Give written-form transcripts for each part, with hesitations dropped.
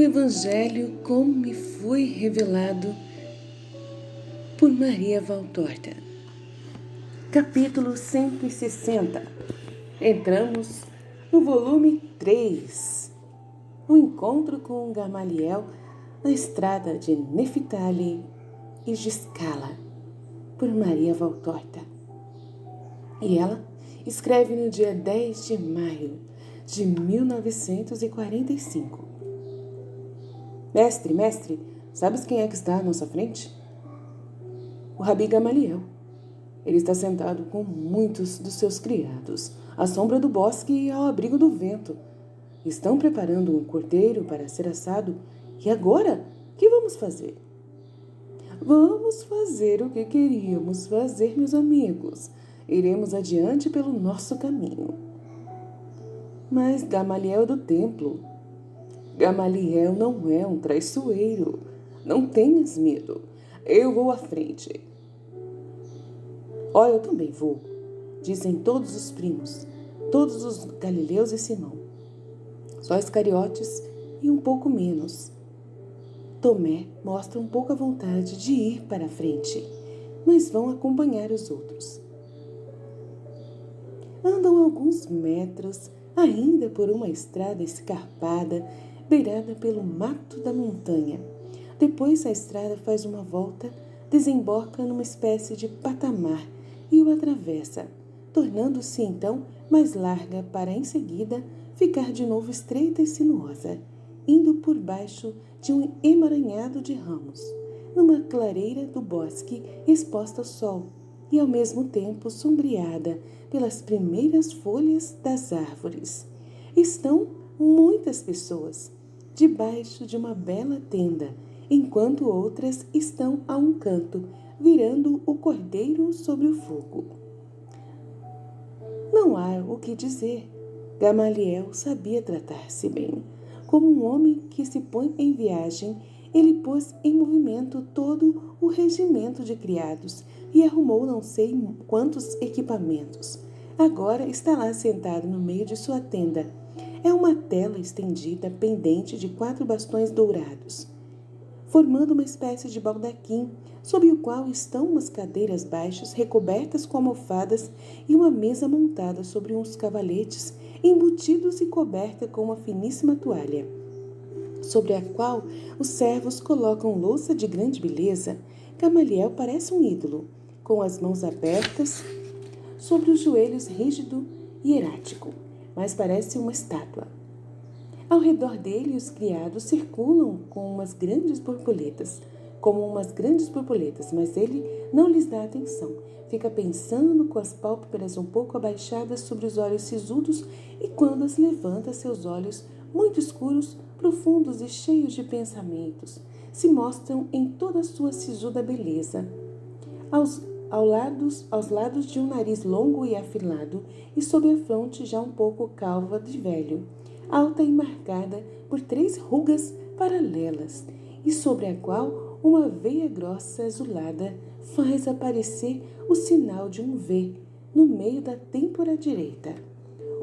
O Evangelho como me foi revelado por Maria Valtorta. Capítulo 160. Entramos no volume 3. O encontro com Gamaliel na estrada de Neftali e Giscala, por Maria Valtorta. E ela escreve no dia 10 de maio de 1945. Mestre, sabes quem é que está à nossa frente? O Rabi Gamaliel. Ele está sentado com muitos dos seus criados, à sombra do bosque e ao abrigo do vento. Estão preparando um cordeiro para ser assado. E agora, o que vamos fazer? Vamos fazer o que queríamos fazer, meus amigos. Iremos adiante pelo nosso caminho. Mas Gamaliel do templo. Gamaliel não é um traiçoeiro. Não tenhas medo. Eu vou à frente. Eu também vou, dizem todos os primos, todos os galileus e Simão. Só Iscariotes e um pouco menos. Tomé mostra um pouco a vontade de ir para a frente, mas vão acompanhar os outros. Andam alguns metros, ainda por uma estrada escarpada, beirada pelo mato da montanha. Depois a estrada faz uma volta, desemboca numa espécie de patamar e o atravessa, tornando-se então mais larga para em seguida ficar de novo estreita e sinuosa, indo por baixo de um emaranhado de ramos, numa clareira do bosque exposta ao sol e ao mesmo tempo sombreada pelas primeiras folhas das árvores. Estão muitas pessoas debaixo de uma bela tenda, enquanto outras estão a um canto, virando o cordeiro sobre o fogo. Não há o que dizer. Gamaliel sabia tratar-se bem. Como um homem que se põe em viagem, ele pôs em movimento todo o regimento de criados e arrumou não sei quantos equipamentos. Agora está lá sentado no meio de sua tenda. É uma tela estendida pendente de 4 bastões dourados, formando uma espécie de baldaquim, sob o qual estão umas cadeiras baixas recobertas com almofadas e uma mesa montada sobre uns cavaletes embutidos e coberta com uma finíssima toalha, sobre a qual os servos colocam louça de grande beleza. Gamaliel parece um ídolo, com as mãos abertas sobre os joelhos, rígido e erático, mas parece uma estátua. Ao redor dele, os criados circulam como umas grandes borboletas, mas ele não lhes dá atenção. Fica pensando com as pálpebras um pouco abaixadas sobre os olhos sisudos e quando as levanta, seus olhos, muito escuros, profundos e cheios de pensamentos, se mostram em toda a sua sisuda beleza. Aos lados de um nariz longo e afilado e sob a fronte já um pouco calva de velho, alta e marcada por 3 rugas paralelas, e sobre a qual uma veia grossa azulada faz aparecer o sinal de um V no meio da têmpora direita.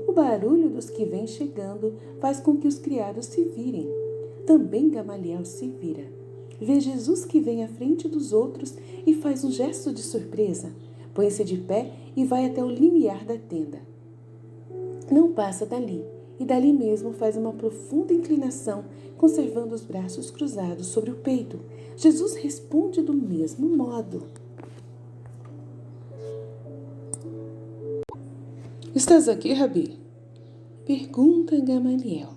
O barulho dos que vêm chegando faz com que os criados se virem. Também Gamaliel se vira. Vê Jesus que vem à frente dos outros e faz um gesto de surpresa. Põe-se de pé e vai até o limiar da tenda. Não passa dali, e dali mesmo faz uma profunda inclinação, conservando os braços cruzados sobre o peito. Jesus responde do mesmo modo. Estás aqui, Rabi? Pergunta Gamaliel.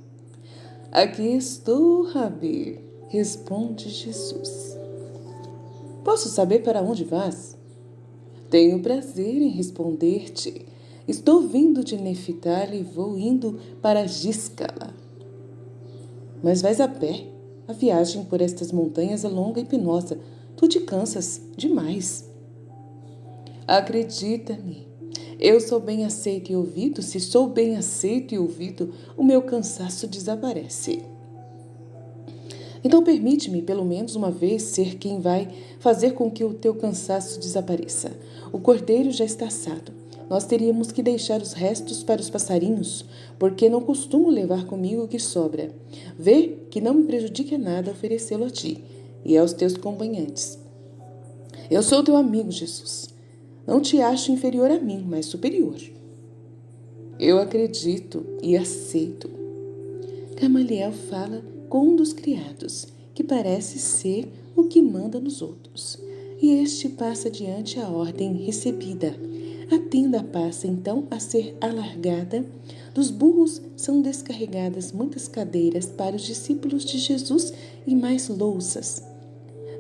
Aqui estou, Rabi, responde Jesus. Posso saber para onde vás? Tenho prazer em responder-te. Estou vindo de Neftali e vou indo para Giscala. Mas vais a pé? A viagem por estas montanhas é longa e penosa. Tu te cansas demais. Acredita-me, eu sou bem aceito e ouvido. Se sou bem aceito e ouvido, o meu cansaço desaparece. Então permite-me, pelo menos uma vez, ser quem vai fazer com que o teu cansaço desapareça. O cordeiro já está assado. nós teríamos que deixar os restos para os passarinhos, porque não costumo levar comigo o que sobra. Vê que não me prejudica nada oferecê-lo a ti e aos teus acompanhantes. Eu sou teu amigo, Jesus. Não te acho inferior a mim, mas superior. Eu acredito e aceito. Gamaliel fala com um dos criados, que parece ser o que manda nos outros, e este passa adiante a ordem recebida. A tenda passa então a ser alargada, dos burros são descarregadas muitas cadeiras para os discípulos de Jesus e mais louças.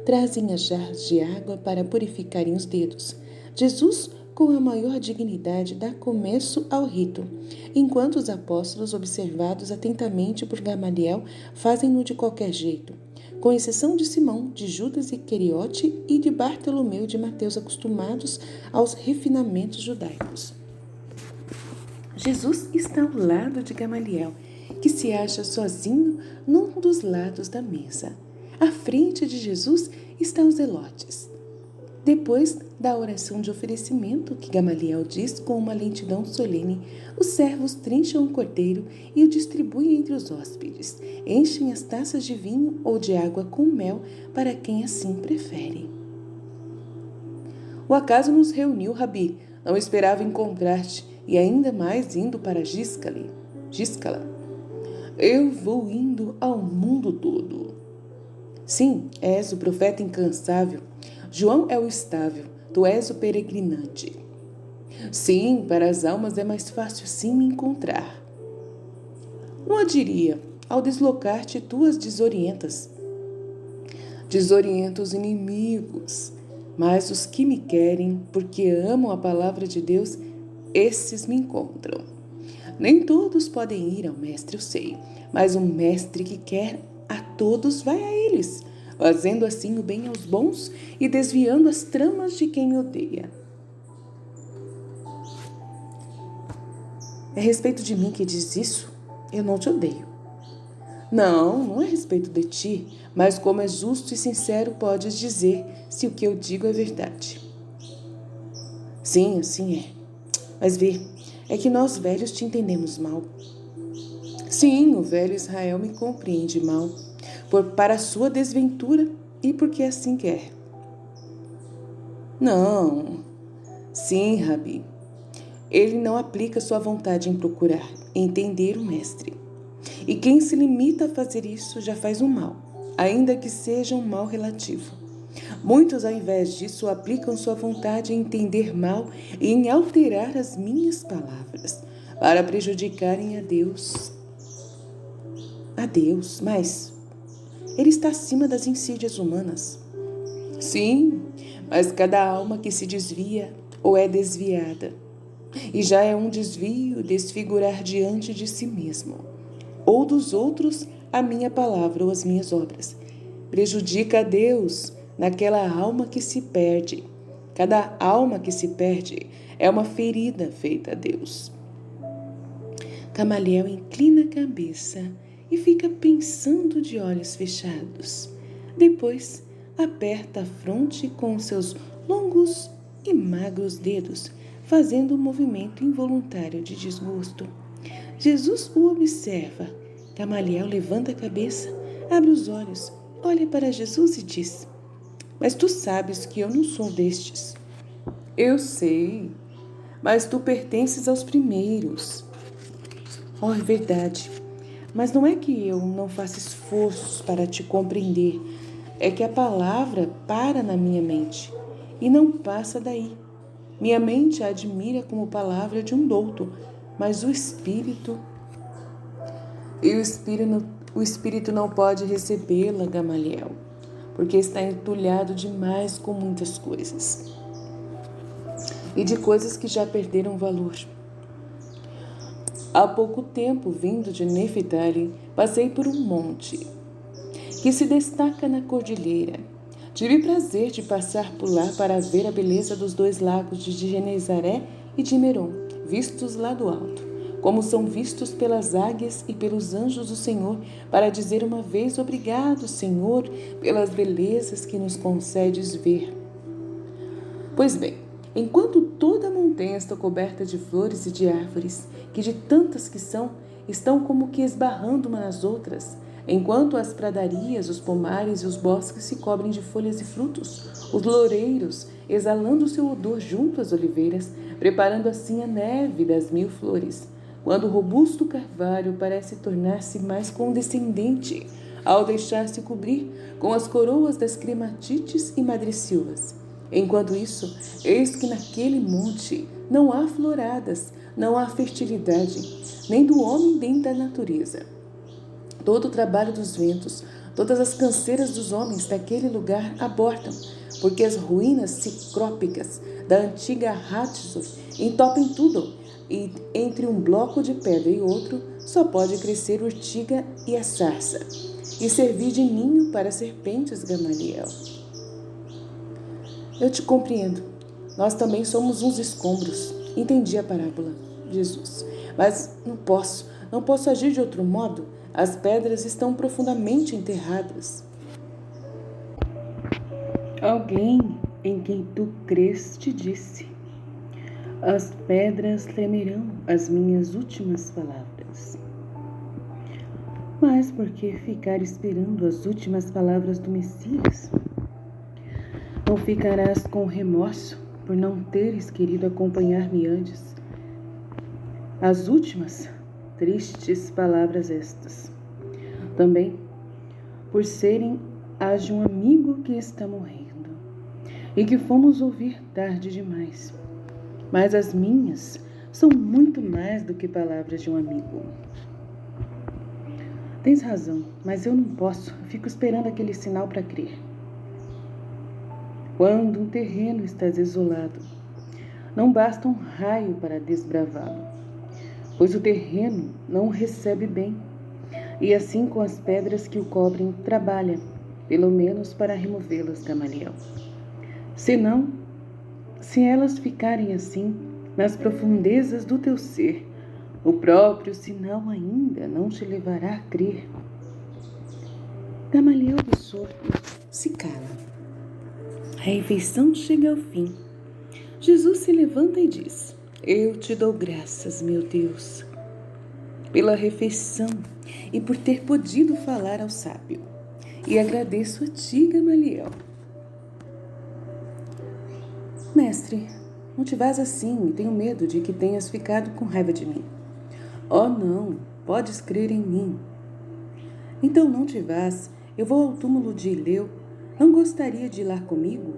Trazem as jarras de água para purificarem os dedos. Jesus, com a maior dignidade, dá começo ao rito, enquanto os apóstolos, observados atentamente por Gamaliel, fazem-no de qualquer jeito, com exceção de Simão, de Judas Iscariote e de Bartolomeu de Mateus, acostumados aos refinamentos judaicos. Jesus está ao lado de Gamaliel, que se acha sozinho num dos lados da mesa. À frente de Jesus estão os zelotes. Depois da oração de oferecimento, que Gamaliel diz com uma lentidão solene, os servos trincham o cordeiro e o distribuem entre os hóspedes. Enchem as taças de vinho ou de água com mel para quem assim prefere. O acaso nos reuniu, Rabi. Não esperava encontrar-te, e ainda mais indo para Giscala. Eu vou indo ao mundo todo. Sim, és o profeta incansável. João é o estável, tu és o peregrinante. Sim, para as almas é mais fácil assim me encontrar. Não a diria, ao deslocar-te tu as desorientas. Desoriento os inimigos, mas os que me querem, porque amam a palavra de Deus, esses me encontram. Nem todos podem ir ao mestre, eu sei, mas um mestre que quer a todos vai a eles, fazendo assim o bem aos bons e desviando as tramas de quem me odeia. É a respeito de mim que diz isso? Eu não te odeio. Não é a respeito de ti, mas como é justo e sincero podes dizer se o que eu digo é verdade. Sim, assim é. Mas vê, é que nós velhos te entendemos mal. Sim, o velho Israel me compreende mal, para a sua desventura e porque assim quer. Não. Sim, Rabi. Ele não aplica sua vontade em procurar, entender o mestre. E quem se limita a fazer isso já faz um mal, ainda que seja um mal relativo. Muitos, ao invés disso, aplicam sua vontade em entender mal e em alterar as minhas palavras, para prejudicarem a Deus. Mas ele está acima das insídias humanas. Sim, mas cada alma que se desvia ou é desviada, e já é um desvio desfigurar diante de si mesmo, ou dos outros a minha palavra ou as minhas obras. Prejudica a Deus naquela alma que se perde. Cada alma que se perde é uma ferida feita a Deus. Gamaliel inclina a cabeça e fica pensando de olhos fechados. Depois, aperta a fronte com seus longos e magros dedos, fazendo um movimento involuntário de desgosto. Jesus o observa. Gamaliel levanta a cabeça, abre os olhos, olha para Jesus e diz: mas tu sabes que eu não sou destes. Eu sei, mas tu pertences aos primeiros. Oh, é verdade. Mas não é que eu não faça esforços para te compreender. É que a palavra para na minha mente e não passa daí. Minha mente a admira como palavra de um douto, mas o Espírito não pode recebê-la, Gamaliel, porque está entulhado demais com muitas coisas. E de coisas que já perderam valor. Há pouco tempo, vindo de Neftali, passei por um monte que se destaca na cordilheira. Tive prazer de passar por lá para ver a beleza dos dois lagos de Genezaré e de Merom, vistos lá do alto, como são vistos pelas águias e pelos anjos do Senhor, para dizer uma vez: obrigado, Senhor, pelas belezas que nos concedes ver. Pois bem, enquanto toda a contém esta coberta de flores e de árvores, que de tantas que são, estão como que esbarrando umas nas outras, enquanto as pradarias, os pomares e os bosques se cobrem de folhas e frutos, os loureiros exalando seu odor junto às oliveiras, preparando assim a neve das 1000 flores, quando o robusto carvalho parece tornar-se mais condescendente, ao deixar-se cobrir com as coroas das clematites e madressilvas. Enquanto isso, eis que naquele monte não há floradas, não há fertilidade, nem do homem nem da natureza. Todo o trabalho dos ventos, todas as canseiras dos homens daquele lugar abortam, porque as ruínas ciclópicas da antiga Hatzor entopem tudo, e entre um bloco de pedra e outro só pode crescer urtiga e a sarça, e servir de ninho para serpentes, Gamaliel. Eu te compreendo. Nós também somos uns escombros. Entendi a parábola, Jesus. Mas não posso agir de outro modo. As pedras estão profundamente enterradas. Alguém em quem tu crês te disse: as pedras tremerão as minhas últimas palavras. Mas por que ficar esperando as últimas palavras do Messias? Não ficarás com remorso por não teres querido acompanhar-me antes? As últimas, tristes palavras estas. Também por serem as de um amigo que está morrendo e que fomos ouvir tarde demais. Mas as minhas são muito mais do que palavras de um amigo. Tens razão, mas eu não posso. Fico esperando aquele sinal para crer. Quando um terreno está desolado, não basta um raio para desbravá-lo, pois o terreno não o recebe bem, e assim com as pedras que o cobrem trabalha, pelo menos para removê-las, Gamaliel. Senão, se elas ficarem assim, nas profundezas do teu ser, o próprio sinal ainda não te levará a crer. Gamaliel absorto se cala. A refeição chega ao fim. Jesus se levanta e diz: eu te dou graças, meu Deus, pela refeição e por ter podido falar ao sábio. E agradeço a ti, Gamaliel. Mestre, não te vás assim, tenho medo de que tenhas ficado com raiva de mim. Oh, não, podes crer em mim. Então não te vás, eu vou ao túmulo de Ileu. Não gostaria de ir lá comigo?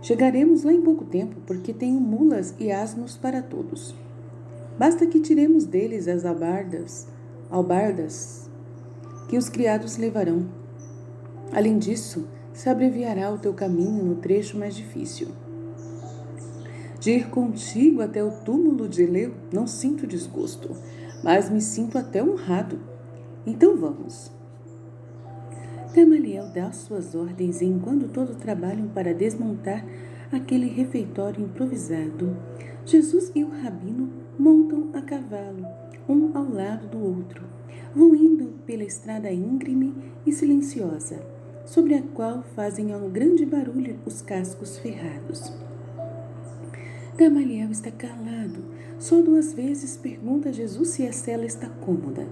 Chegaremos lá em pouco tempo, porque tenho mulas e asnos para todos. Basta que tiremos deles as albardas que os criados levarão. Além disso, se abreviará o teu caminho no trecho mais difícil. De ir contigo até o túmulo de Eleu, não sinto desgosto, mas me sinto até honrado. Então vamos. Gamaliel dá suas ordens enquanto todos trabalham para desmontar aquele refeitório improvisado. Jesus e o rabino montam a cavalo, um ao lado do outro. Vão indo pela estrada íngreme e silenciosa, sobre a qual fazem um grande barulho os cascos ferrados. Gamaliel está calado. Só 2 vezes pergunta a Jesus se a cela está cômoda.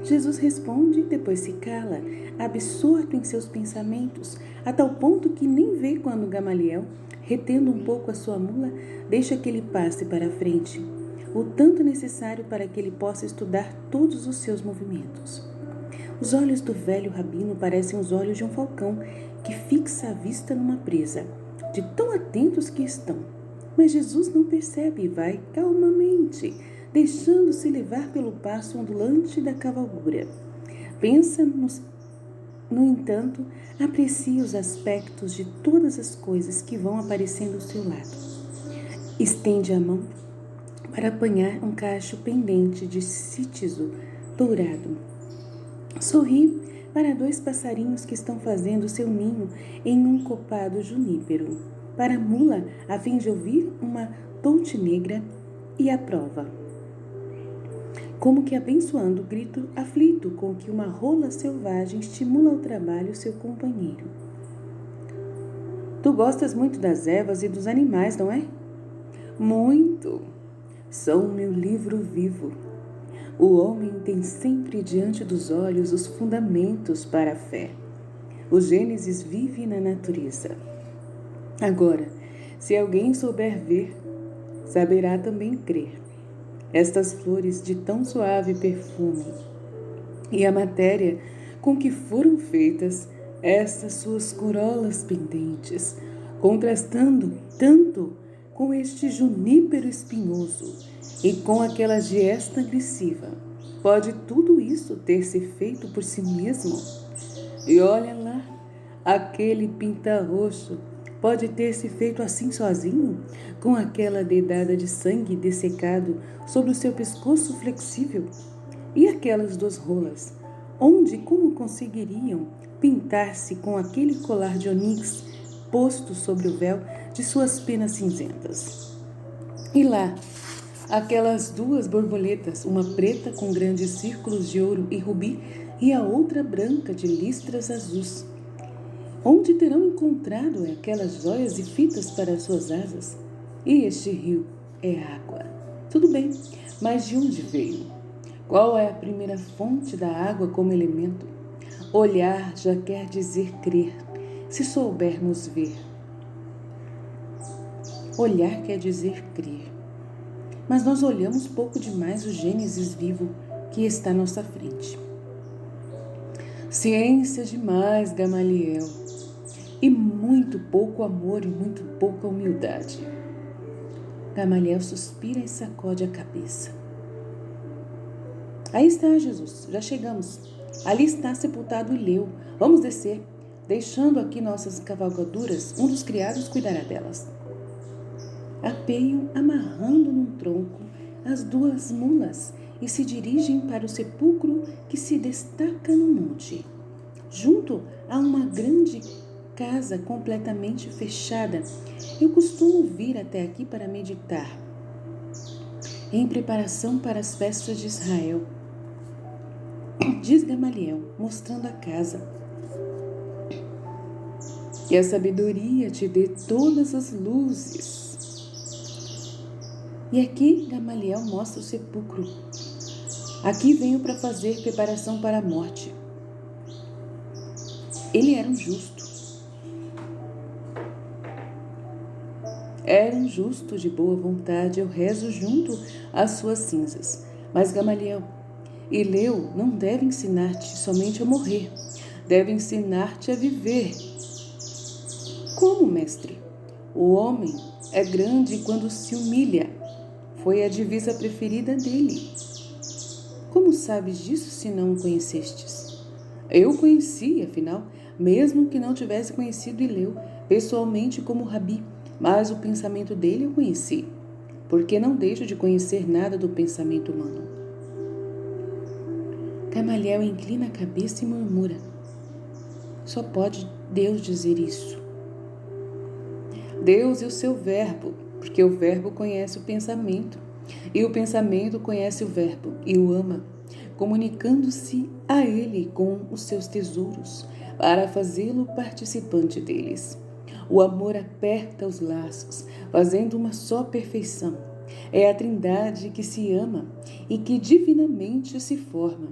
Jesus responde, depois se cala, absorto em seus pensamentos, a tal ponto que nem vê quando Gamaliel, retendo um pouco a sua mula, deixa que ele passe para a frente, o tanto necessário para que ele possa estudar todos os seus movimentos. Os olhos do velho rabino parecem os olhos de um falcão que fixa a vista numa presa, de tão atentos que estão. Mas Jesus não percebe e vai calmamente, deixando-se levar pelo passo ondulante da cavalgura. Pensa, no entanto, aprecia os aspectos de todas as coisas que vão aparecendo ao seu lado. Estende a mão para apanhar um cacho pendente de cítiso dourado. Sorri para 2 passarinhos que estão fazendo seu ninho em um copado junípero. Para a mula, a fim de ouvir uma toute negra, e aprova, como que abençoando o grito aflito com que uma rola selvagem estimula ao trabalho seu companheiro. Tu gostas muito das ervas e dos animais, não é? Muito. Sou meu livro vivo. O homem tem sempre diante dos olhos os fundamentos para a fé. O Gênesis vive na natureza. Agora, se alguém souber ver, saberá também crer. Estas flores de tão suave perfume e a matéria com que foram feitas estas suas corolas pendentes, contrastando tanto com este junípero espinhoso e com aquela giesta agressiva. Pode tudo isso ter se feito por si mesmo? E olha lá, aquele pinta-roxo pode ter se feito assim sozinho, com aquela dedada de sangue dessecado sobre o seu pescoço flexível? E aquelas duas rolas, onde e como conseguiriam pintar-se com aquele colar de onix posto sobre o véu de suas penas cinzentas? E lá, aquelas duas borboletas, uma preta com grandes círculos de ouro e rubi e a outra branca de listras azuis, onde terão encontrado aquelas joias e fitas para suas asas? E este rio é água. Tudo bem, mas de onde veio? Qual é a primeira fonte da água como elemento? Olhar já quer dizer crer, se soubermos ver. Olhar quer dizer crer. Mas nós olhamos pouco demais o Gênesis vivo que está à nossa frente. Ciência demais, Gamaliel, e muito pouco amor e muito pouca humildade. Gamaliel suspira e sacode a cabeça. Aí está, Jesus, já chegamos. Ali está sepultado Ileu. Vamos descer. Deixando aqui nossas cavalgaduras, um dos criados cuidará delas. Apeiam amarrando num tronco as duas mulas e se dirigem para o sepulcro que se destaca no monte, junto a uma grande casa completamente fechada. Eu costumo vir até aqui para meditar, em preparação para as festas de Israel, diz Gamaliel, mostrando a casa. Que a sabedoria te dê todas as luzes. E aqui Gamaliel mostra o sepulcro. Aqui venho para fazer preparação para a morte. Ele era um justo. Era um justo de boa vontade. Eu rezo junto às suas cinzas. Mas Gamaliel, Ileu não deve ensinar-te somente a morrer. Deve ensinar-te a viver. Como, mestre? O homem é grande quando se humilha. Foi a divisa preferida dele. Como sabes disso se não o conhecestes? Eu conheci, afinal, mesmo que não tivesse conhecido Ileu pessoalmente como Rabi, mas o pensamento dele eu conheci, porque não deixo de conhecer nada do pensamento humano. Gamaliel inclina a cabeça e murmura. Só pode Deus dizer isso. Deus e o seu verbo, porque o verbo conhece o pensamento, e o pensamento conhece o verbo e o ama, comunicando-se a ele com os seus tesouros, para fazê-lo participante deles. O amor aperta os laços, fazendo uma só perfeição. É a Trindade que se ama e que divinamente se forma.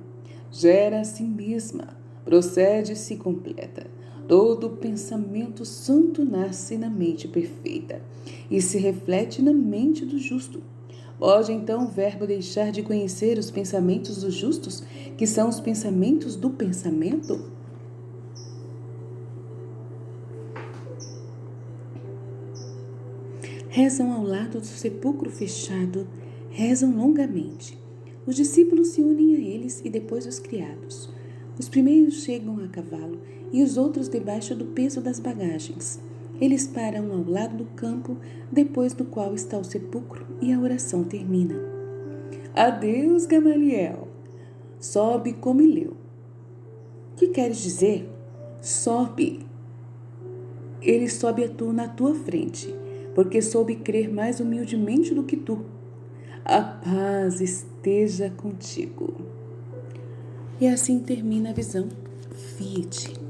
Gera a si mesma, procede e se completa. Todo pensamento santo nasce na mente perfeita e se reflete na mente do justo. Pode então o verbo deixar de conhecer os pensamentos dos justos, que são os pensamentos do pensamento? Rezam ao lado do sepulcro fechado, rezam longamente. Os discípulos se unem a eles e depois os criados. Os primeiros chegam a cavalo e os outros debaixo do peso das bagagens. Eles param ao lado do campo, depois do qual está o sepulcro, e a oração termina. Adeus, Gamaliel. Sobe como Ileu. Que queres dizer? Sobe. Ele sobe na tua frente, porque soube crer mais humildemente do que tu. A paz esteja contigo. E assim termina a visão. Fiat.